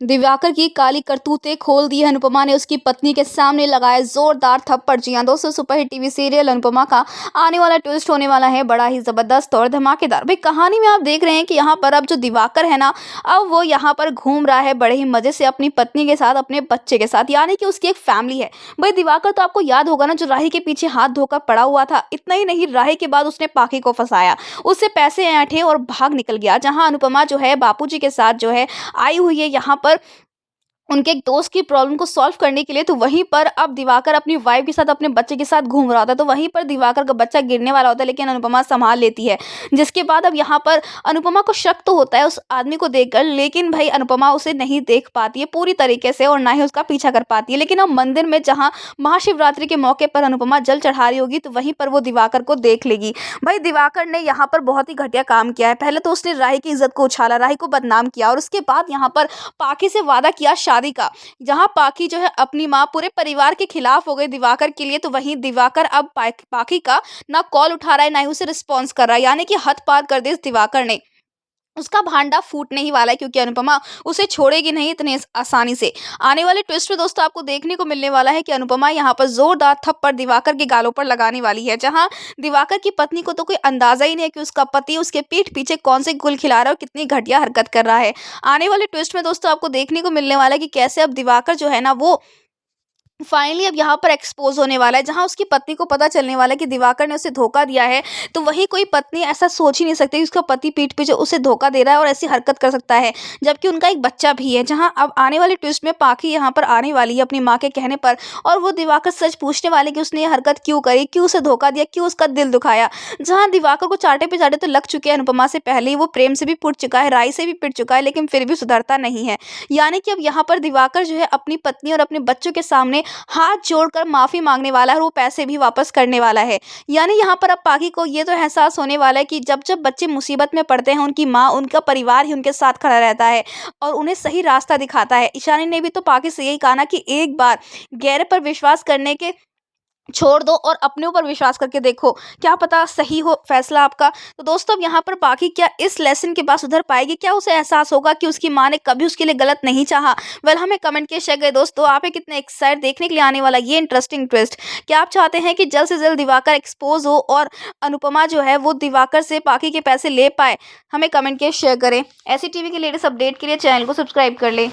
दिवाकर की काली करतूतें खोल दी है अनुपमा ने। उसकी पत्नी के सामने लगाए जोरदार थप्पड़। जी हां दोस्तों, सुपरहिट टीवी सीरियल अनुपमा का आने वाला ट्विस्ट होने वाला है बड़ा ही जबरदस्त और धमाकेदार। भाई कहानी में आप देख रहे हैं कि यहाँ पर अब जो दिवाकर है ना, अब वो यहाँ पर घूम रहा है बड़े ही मजे से अपनी पत्नी के साथ, अपने बच्चे के साथ, यानी कि उसकी एक फैमिली है। भाई दिवाकर तो आपको याद होगा ना, जो राही के पीछे हाथ धोकर पड़ा हुआ था। इतना ही नहीं, राही के बाद उसने पाखी को फंसाया, उससे पैसे ऐंठे और भाग निकल गया। जहां अनुपमा जो है बापूजी के साथ जो है आई हुई है यहाँ पर उनके एक दोस्त की प्रॉब्लम को सॉल्व करने के लिए, तो वहीं पर अब दिवाकर अपनी वाइफ के साथ, अपने बच्चे के साथ घूम रहा था। तो वहीं पर दिवाकर का बच्चा गिरने वाला होता है, लेकिन अनुपमा संभाल लेती है। जिसके बाद अब यहाँ पर अनुपमा को शक तो होता है उस आदमी को देखकर, लेकिन भाई अनुपमा उसे नहीं देख पाती है पूरी तरीके से और ना ही उसका पीछा कर पाती है। लेकिन अब मंदिर में जहाँ महाशिवरात्रि के मौके पर अनुपमा जल चढ़ा रही होगी, तो वहीं पर वो दिवाकर को देख लेगी। भाई दिवाकर ने यहाँ पर बहुत ही घटिया काम किया है। पहले तो उसने राही की इज्जत को उछाला, राही को बदनाम किया, और उसके बाद यहाँ पर पाखी से वादा किया शादी का। जहां पाखी जो है अपनी मां पूरे परिवार के खिलाफ हो गई दिवाकर के लिए, तो वहीं दिवाकर अब पाखी का ना कॉल उठा रहा है, ना ही उसे रिस्पॉन्स कर रहा है, यानी कि हद पार कर दी इस दिवाकर ने। उसका भांडा फूटने ही वाला है, क्योंकि अनुपमा उसे छोड़ेगी नहीं इतने आसानी से। आने वाले ट्विस्ट में दोस्तों आपको देखने को मिलने वाला है कि अनुपमा यहाँ पर जोरदार थप्पड़ दिवाकर के गालों पर लगाने वाली है। जहाँ दिवाकर की पत्नी को तो कोई अंदाजा ही नहीं है कि उसका पति उसके पीठ पीछे कौन से गुल खिला रहा है और कितनी घटिया हरकत कर रहा है। आने वाले ट्विस्ट में दोस्तों आपको देखने को मिलने वाला है कि कैसे अब दिवाकर जो है ना, वो फाइनली अब यहाँ पर एक्सपोज होने वाला है। जहाँ उसकी पत्नी को पता चलने वाला है कि दिवाकर ने उसे धोखा दिया है, तो वही कोई पत्नी ऐसा सोच ही नहीं सकती कि उसका पति पीठ पीछे उसे धोखा दे रहा है और ऐसी हरकत कर सकता है, जबकि उनका एक बच्चा भी है। जहाँ अब आने वाले ट्विस्ट में पाखी यहाँ पर आने वाली है अपनी माँ के कहने पर, और वो दिवाकर सच पूछने वाले कि उसने ये हरकत क्यों करी, क्यों उसे धोखा दिया, क्यों उसका दिल दुखाया। जहाँ दिवाकर को चाटे पे चाटे तो लग चुके हैं अनुपमा से पहले ही, वो प्रेम से भी पिट चुका है, राय से भी पिट चुका है, लेकिन फिर भी सुधरता नहीं है। यानी कि अब यहाँ पर दिवाकर जो है अपनी पत्नी और अपने बच्चों के सामने हाथ जोड़कर माफी मांगने वाला है और वो पैसे भी वापस करने वाला है। यानी यहाँ पर अब पाखी को ये तो एहसास होने वाला है कि जब जब बच्चे मुसीबत में पड़ते हैं, उनकी माँ, उनका परिवार ही उनके साथ खड़ा रहता है और उन्हें सही रास्ता दिखाता है। ईशानी ने भी तो पाखी से यही कहा ना कि एक बार गैर पर विश्वास करने के छोड़ दो और अपने ऊपर विश्वास करके देखो, क्या पता सही हो फैसला आपका। तो दोस्तों अब यहाँ पर पाखी क्या इस लेसन के बाद सुधर पाएगी? क्या उसे एहसास होगा कि उसकी माँ ने कभी उसके लिए गलत नहीं चाहा? वेल हमें कमेंट के शेयर करें दोस्तों, आप कितने एक्साइटेड देखने के लिए आने वाला ये इंटरेस्टिंग ट्विस्ट। क्या आप चाहते हैं कि जल्द से जल्द दिवाकर एक्सपोज हो और अनुपमा जो है वो दिवाकर से पाखी के पैसे ले पाए? हमें कमेंट के शेयर करें। ऐसी टीवी के लेटेस्ट अपडेट के लिए चैनल को सब्सक्राइब कर ले।